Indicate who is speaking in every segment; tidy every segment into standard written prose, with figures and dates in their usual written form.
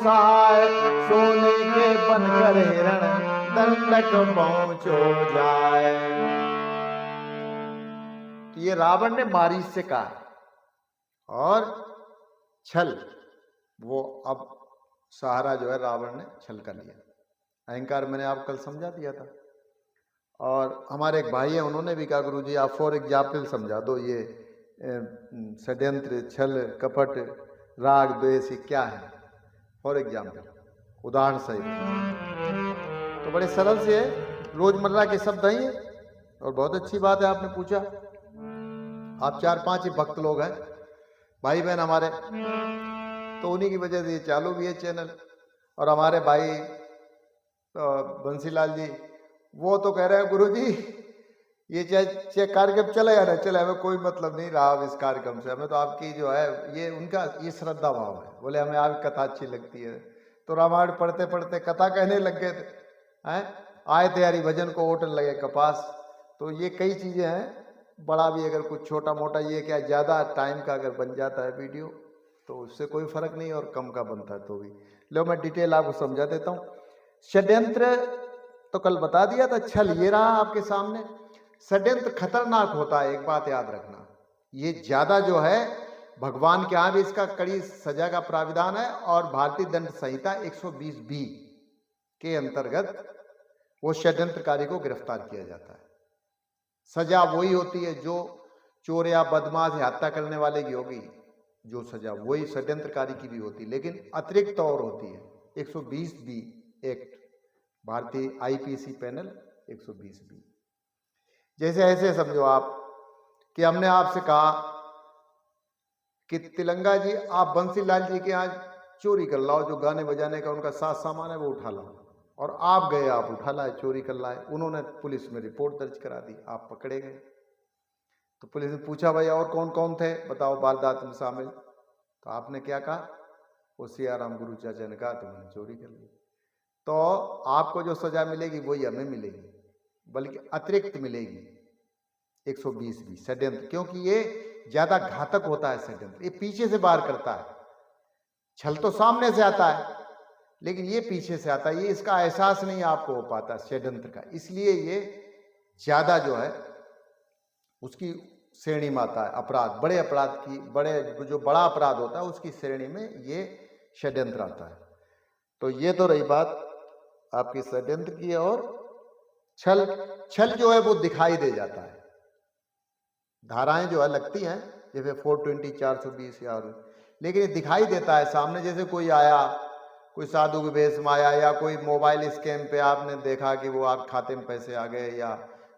Speaker 1: सहाय, सोने के बनकर हिरण दंडक पहुंचो जाए। तो ये रावण ने मारीच से कहा, और छल, वो अब सहारा जो है रावण ने छल कर लिया। अहंकार मैंने आपको कल समझा दिया था। और हमारे एक भाई हैं, उन्होंने भी कहा गुरुजी आप फॉर एग्जाम्पल समझा दो, ये षड्यंत्र, छल, कपट, राग, द्वेष क्या है, फॉर एग्जाम्पल, उदाहरण सहित। तो बड़े सरल से है, रोजमर्रा के शब्द हैं, और बहुत अच्छी बात है आपने पूछा। आप 4-5 ही भक्त लोग हैं भाई बहन हमारे, तो उन्हीं की वजह से ये चालू भी है चैनल। और हमारे भाई बंसीलाल जी, वो तो कह रहे हैं गुरुजी ये चाहे कार्यक्रम चले या ना चले, हमें कोई मतलब नहीं रहा इस कार्यक्रम से, हमें तो आपकी जो है ये उनका ये श्रद्धा भाव है। बोले हमें आपकी कथा अच्छी लगती है। तो रामायण पढ़ते पढ़ते कथा कहने लग गए थे, हैं आए तैयारी भजन को ओटन लगे कपास। तो ये कई चीज़ें हैं। बड़ा भी अगर कुछ छोटा मोटा ये क्या ज़्यादा टाइम का अगर बन जाता है वीडियो तो उससे कोई फर्क नहीं, और कम का बनता है तो भी। लो मैं डिटेल आपको समझा देता हूँ। षड्यंत्र तो कल बता दिया था, छल ये रहा आपके सामने। षड्यंत्र खतरनाक होता है, एक बात याद रखना, ये ज्यादा जो है भगवान के यहाँ भी इसका कड़ी सजा का प्राविधान है, और भारतीय दंड संहिता 120B के अंतर्गत वो षड्यंत्रकारी को गिरफ्तार किया जाता है। सजा वही होती है जो चोर या बदमाश या हत्या करने वाले की होगी, जो सजा वही षड्यंत्रकारी की भी होती है, लेकिन अतिरिक्त और होती है। 120B एक्ट, भारतीय आईपीसी पैनल 120B। जैसे ऐसे समझो आप कि हमने आपसे कहा कि तिलंगा जी आप बंसीलाल जी के यहाँ चोरी कर लाओ, जो गाने बजाने का उनका साथ सामान है वो उठा लाओ, और आप गए, आप उठा लाए, चोरी कर लाए। उन्होंने पुलिस में रिपोर्ट दर्ज करा दी, आप पकड़े गए। तो पुलिस ने पूछा भाई और कौन कौन थे बताओ वारदात में शामिल, तो आपने क्या कहा, वो सियाराम गुरु चाचा ने कहा तुमने चोरी कर ली। तो आपको जो सजा मिलेगी वही हमें मिलेगी, बल्कि अतिरिक्त मिलेगी 120B षड्यंत्र, क्योंकि ये ज्यादा घातक होता है षड्यंत्र। ये पीछे से वार करता है, छल तो सामने से आता है लेकिन ये पीछे से आता है, ये इसका एहसास नहीं आपको हो पाता षड्यंत्र का, इसलिए ये ज्यादा जो है उसकी श्रेणी में आता है। अपराध, बड़े अपराध की, बड़े जो बड़ा अपराध होता है उसकी श्रेणी में ये षड्यंत्र आता है। तो ये तो रही बात आपकी षड्यंत्र की। और छल, छल जो है वो दिखाई दे जाता है, धाराएं जो है लगती हैं जैसे 420, 420 या, लेकिन ये दिखाई देता है सामने। जैसे कोई आया, कोई साधु के वेश में आया, या कोई मोबाइल स्कैम पे आपने देखा कि वो आप खाते में पैसे आ गए, या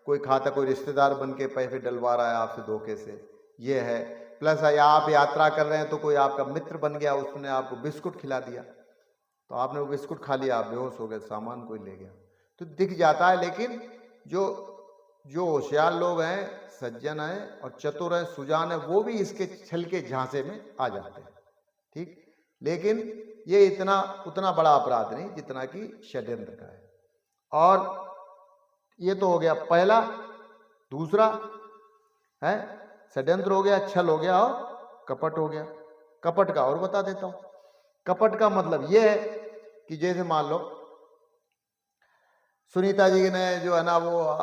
Speaker 1: कोई खाता, कोई रिश्तेदार बन के पैसे डलवा रहा है आपसे धोखे से, ये है। प्लस या आप यात्रा कर रहे हैं तो कोई आपका मित्र बन गया, उसने आपको बिस्कुट खिला दिया, तो आपने वो बिस्कुट खा लिया, आप बेहोश हो गए, सामान कोई ले गया, तो दिख जाता है। लेकिन जो होशियार लोग हैं, सज्जन हैं और चतुर हैं, सुजान है, वो भी इसके छल के झांसे में आ जाते हैं, ठीक। लेकिन ये उतना बड़ा अपराध नहीं जितना कि षड्यंत्र का है। और ये तो हो गया पहला। दूसरा है षड्यंत्र हो गया, छल हो गया और कपट हो गया। कपट का और बता देता हूं। कपट का मतलब ये है कि जैसे मान लो सुनीता जी ने जो है ना वो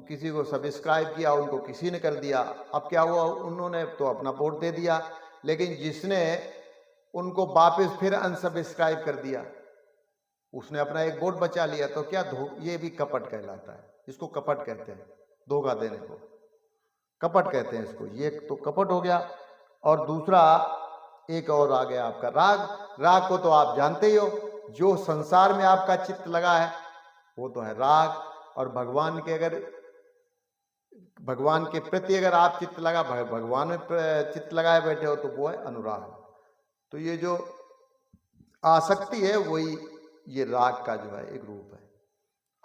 Speaker 1: किसी को सब्सक्राइब किया, उनको किसी ने कर दिया। अब क्या हुआ, उन्होंने तो अपना वोट दे दिया, लेकिन जिसने उनको वापस फिर अनसब्सक्राइब कर दिया उसने अपना एक वोट बचा लिया। तो क्या ये भी कपट कहलाता है, इसको कपट कहते हैं, धोखा देने को कपट कहते हैं इसको। ये तो कपट हो गया। और दूसरा एक और आ गया आपका राग। राग को तो आप जानते ही हो, जो संसार में आपका चित्त लगा है वो तो है राग। और भगवान के प्रति अगर आप चित्त लगा, भगवान में चित्त लगाए बैठे हो तो वो है अनुराग। तो ये जो आसक्ति है वही ये राग का जो है एक रूप है।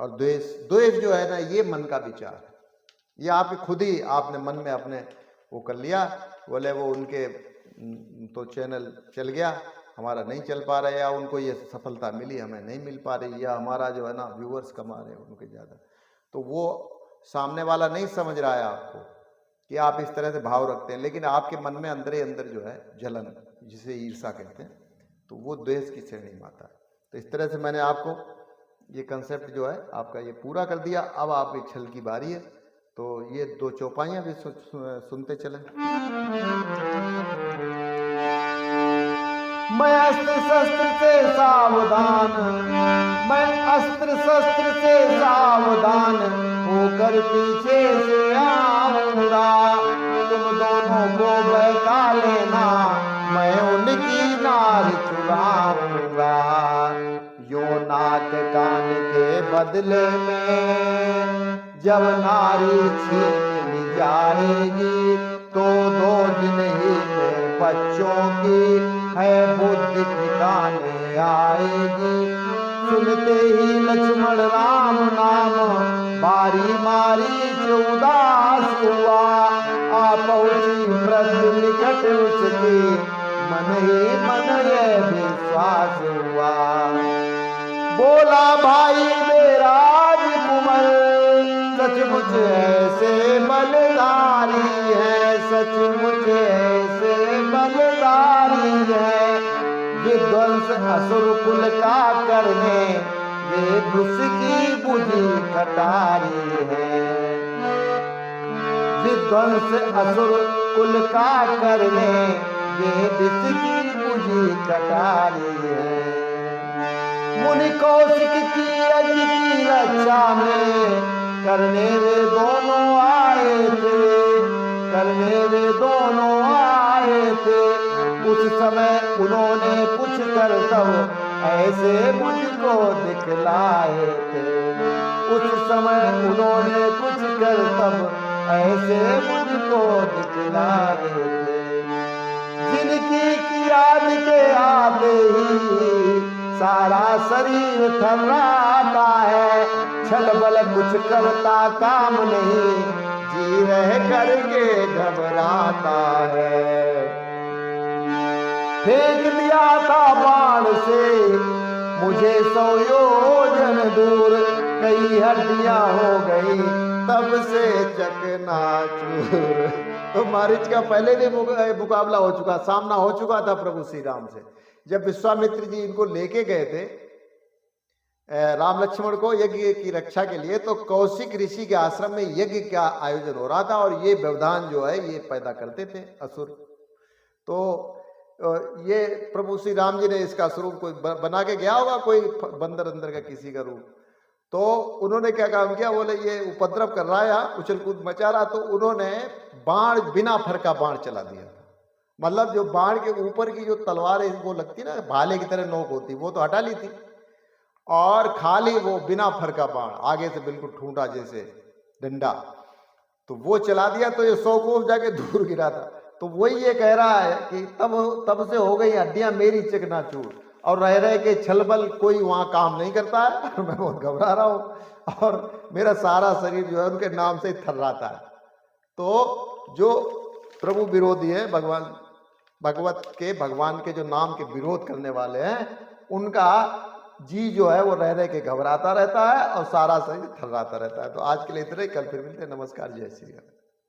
Speaker 1: और द्वेष जो है ना, ये मन का विचार है, ये आपके खुद ही आपने मन में अपने वो कर लिया। बोले वो उनके तो चैनल चल गया, हमारा नहीं चल पा रहा है, या उनको ये सफलता मिली हमें नहीं मिल पा रही, या हमारा जो है ना व्यूअर्स कमा रहे हैं उनके ज़्यादा। तो वो सामने वाला नहीं समझ रहा है आपको कि आप इस तरह से भाव रखते हैं, लेकिन आपके मन में अंदर ही अंदर जो है जलन, जिसे ईर्ष्या कहते हैं, तो वो द्वेष की श्रेणी में आता है। तो इस तरह से मैंने आपको ये कंसेप्ट जो है आपका ये पूरा कर दिया। अब आपकी छल की बारी है, तो ये 2 चौपाइयाँ भी सुनते चलें। मैं अस्त्र शस्त्र से सावधान, मैं अस्त्र शस्त्र से सावधान होकर पीछे से आऊंगा। तुम दोनों को बहका लेना, मैं उनकी नार चुराऊंगा। यो नाक कान के बदले में जब नारी छीन ली जाएगी, तो 2 दिन ही में बच्चों की है बुद्धि ठिकाने आएगी। सुनते ही लक्ष्मण राम नाम बारी मारी उदास हुआ। आ पहुंची मृत्यु निकट उसकी, मन ही मन ये विश्वास हुआ। बोला भाई मेरा कुंवर, सचमुच ऐसे बलधारी है, सचमुच ऐसे बलधारी है। विध्वंस असुर कुल का करने, ये उसकी बुझी कटारी है। विध्वंस असुर कुल का करने, ये उसकी बुझी कटारी है। मुनि कौशिक की यज्ञ की रक्षा में करने वे दोनों आए थे, करने वे दोनों आए थे। उस समय उन्होंने कुछ कर्तव्य ऐसे मुझको दिखलाए थे। उस समय उन्होंने कुछ कर्तव्य ऐसे मुझको दिखलाए थे। जिनकी याद के आते ही सारा शरीर थर्राता है। छल बल कुछ करता काम नहीं, जी रह करके घबराता है। फेंक दिया था बाण से मुझे 100 योजन दूर, कई हड्डियां हो गई तब से चकनाचूर। तो मारीच का पहले भी मुकाबला हो चुका, सामना हो चुका था प्रभु श्री राम से। जब विश्वामित्र जी इनको लेके गए थे राम लक्ष्मण को यज्ञ की रक्षा के लिए, तो कौशिक ऋषि के आश्रम में यज्ञ का आयोजन हो रहा था और ये व्यवधान जो है ये पैदा करते थे असुर। तो ये प्रभु श्री राम जी ने इसका स्वरूप कोई बना के गया होगा, कोई बंदर अंदर का किसी का रूप। तो उन्होंने क्या काम किया, बोले ये उपद्रव कर रहा है, उछल कूद मचा रहा, तो उन्होंने बाण बिना फर का बाण चला दिया था। मतलब जो बाण के ऊपर की जो तलवार है वो लगती ना भाले की तरह नोक होती, वो तो हटा ली थी, और खाली वो बिना फर का बाण आगे से बिल्कुल ठूंठा जैसे डंडा, तो वो चला दिया। तो ये 100 कोस जाके दूर गिरा था। तो वही ये कह रहा है कि तब से हो गई हड्डियां मेरी चकनाचूर, और रह रहे के छल बल कोई वहां काम नहीं करता है, और मैं बहुत घबरा रहा हूं और मेरा सारा शरीर जो है उनके नाम से थर्राता है। तो जो प्रभु विरोधी है, भगवान के जो नाम के विरोध करने वाले हैं, उनका जी जो है वो रह रहे के घबराता रहता है और सारा शरीर थर्राता रहता है। तो आज के लिए इतना ही, कल फिर मिलते हैं। नमस्कार, जय श्री राम।